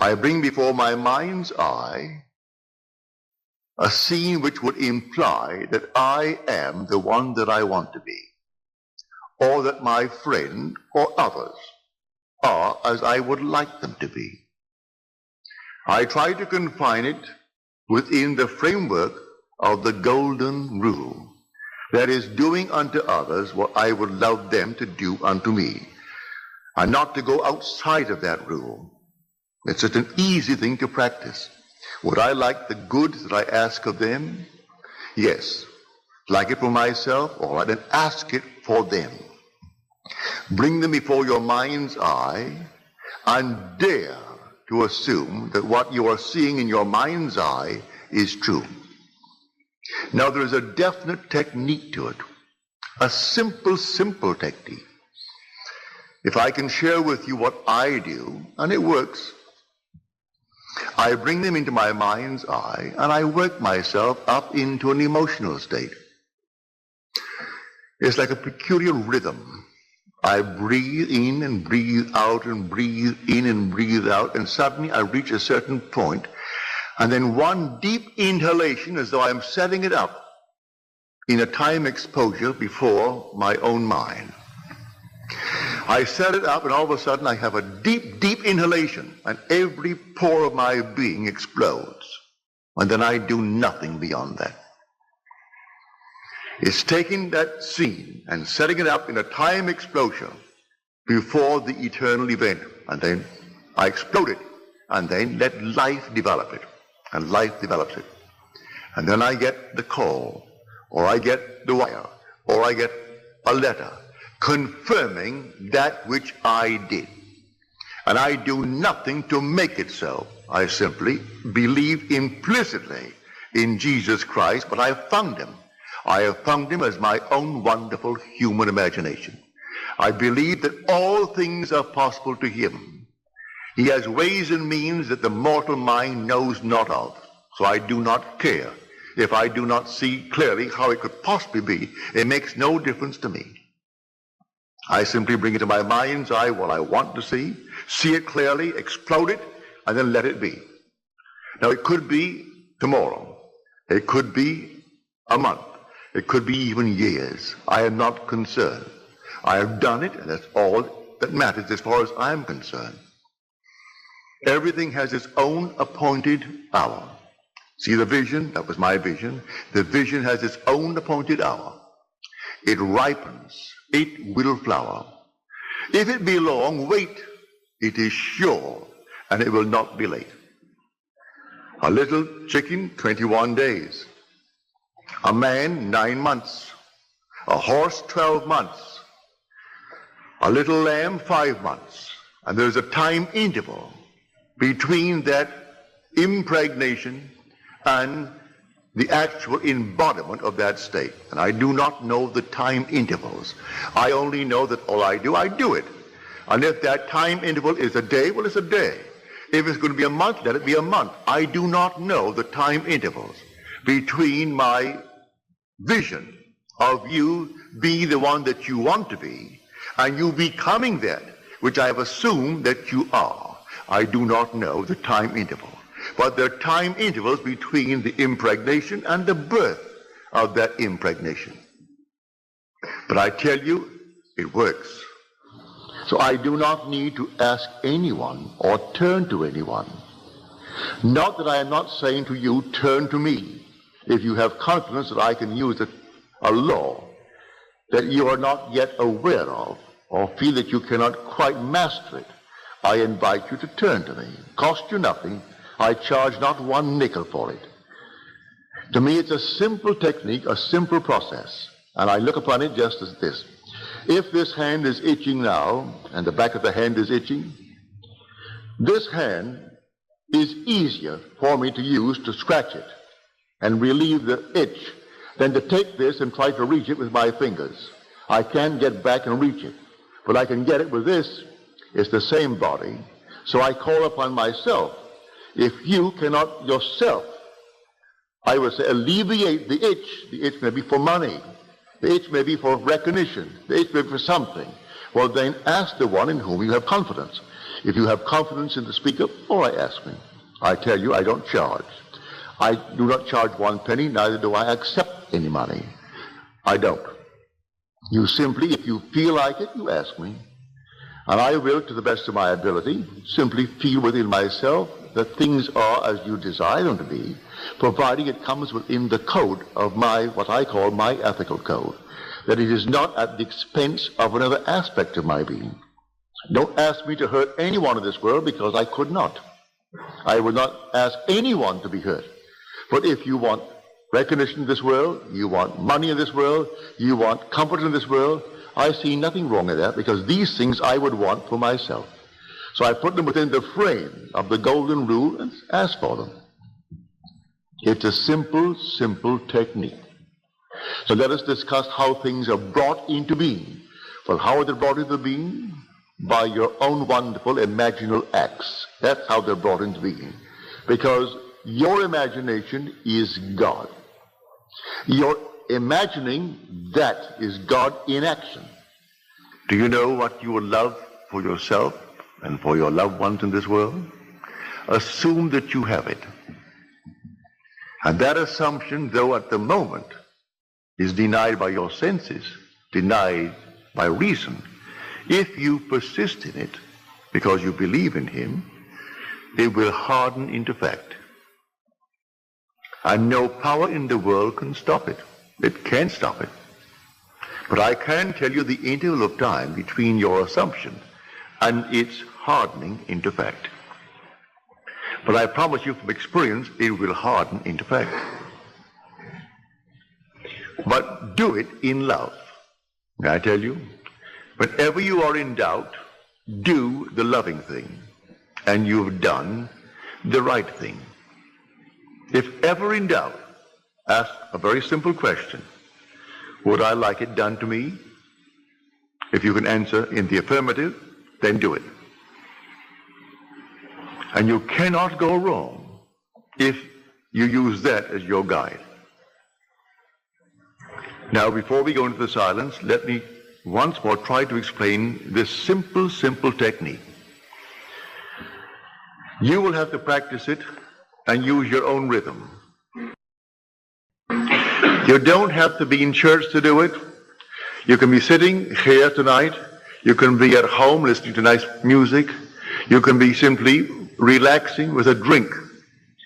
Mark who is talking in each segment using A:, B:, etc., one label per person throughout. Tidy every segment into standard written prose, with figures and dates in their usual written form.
A: I bring before my mind's eye a scene which would imply that I am the one that I want to be, or that my friend or others are as I would like them to be. I try to confine it within the framework of the golden rule, that is, doing unto others what I would love them to do unto me, and not to go outside of that rule. It's such an easy thing to practice. Would I like the good that I ask of them? Yes. Like it for myself? All right, then ask it for them. Bring them before your mind's eye and dare to assume that what you are seeing in your mind's eye is true. Now, there is a definite technique to it, a simple technique. If I can share with you what I do, and it works, I bring them into my mind's eye and I work myself up into an emotional state. It's like a peculiar rhythm. I breathe in and breathe out and breathe in and breathe out, and suddenly I reach a certain point, and then one deep inhalation as though I'm setting it up in a time exposure before my own mind. I set it up, and all of a sudden I have a deep inhalation, and every pore of my being explodes. And then I do nothing beyond that. It's taking that scene and setting it up in a time explosion before the eternal event, and then I explode it, and then let life develop it, and life develops it. And then I get the call, or I get the wire, or I get a letter confirming that which I did. And I do nothing to make it so. I simply believe implicitly in Jesus Christ, but I have found him. I have found him as my own wonderful human imagination. I believe that all things are possible to him. He has ways and means that the mortal mind knows not of. So I do not care if I do not see clearly how it could possibly be. It makes no difference to me. I simply bring it to my mind's eye what I want to see it clearly, explode it, and then let it be. Now, it could be tomorrow. It could be a month. It could be even years. I am not concerned. I have done it, and that's all that matters as far as I'm concerned. Everything has its own appointed hour. See the vision? That was my vision. The vision has its own appointed hour. It ripens. It will flower. If it be long, wait. It is sure, and it will not be late. A little chicken, 21 days. A man, 9 months. A horse, 12 months. A little lamb, 5 months. And there's a time interval between that impregnation and the actual embodiment of that state. And I do not know the time intervals. I only know that all I do it. And if that time interval is a day, well, it's a day. If it's going to be a month, let it be a month. I do not know the time intervals between my vision of you being the one that you want to be and you becoming that which I have assumed that you are. I do not know the time interval. But there are time intervals between the impregnation and the birth of that impregnation. But I tell you, it works. So I do not need to ask anyone or turn to anyone. Not that I am not saying to you, turn to me. If you have confidence that I can use a law that you are not yet aware of or feel that you cannot quite master it, I invite you to turn to me. Cost you nothing. I charge not one nickel for it. To me, it's a simple technique, a simple process, and I look upon it just as this. If this hand is itching now, and the back of the hand is itching, this hand is easier for me to use to scratch it and relieve the itch than to take this and try to reach it with my fingers. I can't get back and reach it, but I can get it with this. It's the same body, so I call upon myself. If you cannot yourself, I would say, alleviate the itch may be for money, the itch may be for recognition, the itch may be for something, well then ask the one in whom you have confidence. If you have confidence in the speaker, all right, ask me. I tell you, I don't charge. I do not charge 1 penny, neither do I accept any money. I don't. You simply, if you feel like it, you ask me. And I will, to the best of my ability, simply feel within myself that things are as you desire them to be, providing it comes within the code of my, what I call my ethical code, that it is not at the expense of another aspect of my being. Don't ask me to hurt anyone in this world, because I could not. I would not ask anyone to be hurt. But if you want recognition in this world, you want money in this world, you want comfort in this world, I see nothing wrong in that, because these things I would want for myself. So I put them within the frame of the golden rule and ask for them. It's a simple, simple technique. So let us discuss how things are brought into being. Well, how are they brought into being? By your own wonderful imaginal acts. That's how they're brought into being. Because your imagination is God. Your imagining, that is God in action. Do you know what you would love for yourself and for your loved ones in this world? Assume that you have it. And that assumption, though at the moment, is denied by your senses, denied by reason, if you persist in it because you believe in Him, it will harden into fact. And no power in the world can stop it. It can't stop it. But I can tell you the interval of time between your assumption and its hardening into fact. But I promise you from experience, it will harden into fact. But do it in love. May I tell you? Whenever you are in doubt, do the loving thing, and you've done the right thing. If ever in doubt, ask a very simple question. Would I like it done to me? If you can answer in the affirmative, then do it. And you cannot go wrong if you use that as your guide. Now, before we go into the silence, let me once more try to explain this simple, simple technique. You will have to practice it and use your own rhythm. You don't have to be in church to do it. You can be sitting here tonight. You can be at home listening to nice music. You can be simply relaxing with a drink.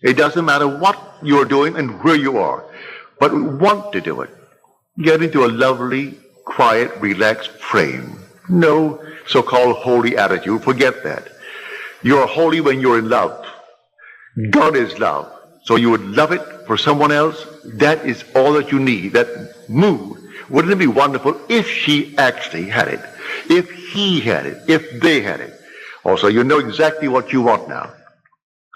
A: It doesn't matter what you're doing and where you are, but want to do it. Get into a lovely, quiet, relaxed frame. No so-called holy attitude. Forget that. You're holy when you're in love. God is love. So you would love it for someone else. That is all that you need. That mood. Wouldn't it be wonderful if she actually had it? If he had it? If they had it? Also, you know exactly what you want now.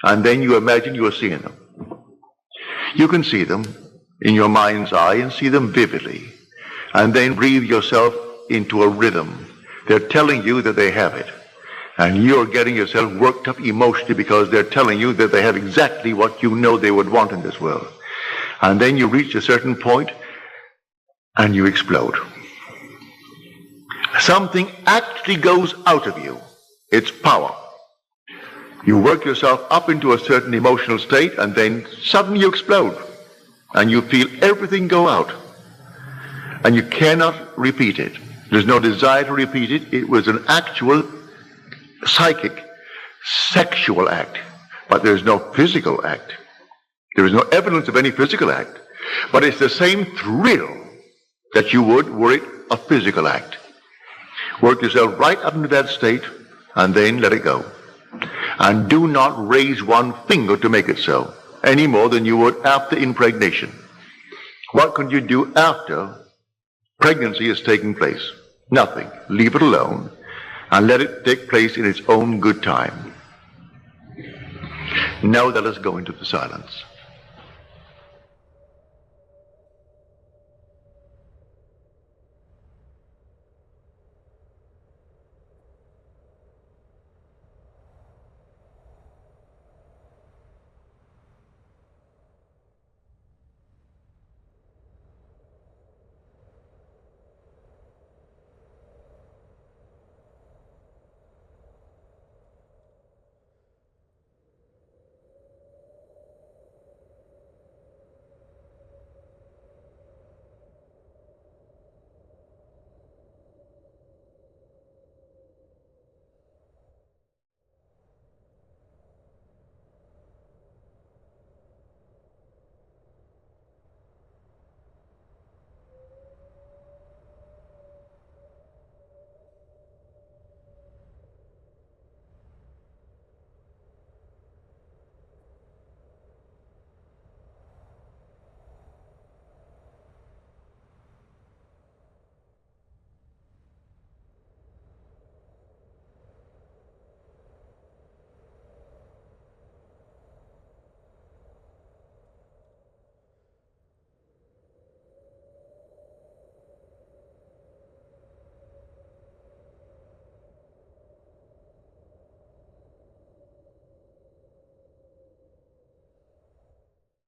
A: And then you imagine you are seeing them. You can see them in your mind's eye and see them vividly. And then breathe yourself into a rhythm. They're telling you that they have it. And you're getting yourself worked up emotionally because they're telling you that they have exactly what you know they would want in this world. And then you reach a certain point and you explode. Something actually goes out of you. It's power. You work yourself up into a certain emotional state and then suddenly you explode. And you feel everything go out. And you cannot repeat it. There's no desire to repeat it. It was an actual psychic, sexual act. But there's no physical act. There is no evidence of any physical act. But it's the same thrill that you would were it a physical act. Work yourself right up into that state and then let it go. And do not raise one finger to make it so, any more than you would after impregnation. What can you do after pregnancy is taking place? Nothing. Leave it alone and let it take place in its own good time. Now let us go into the silence.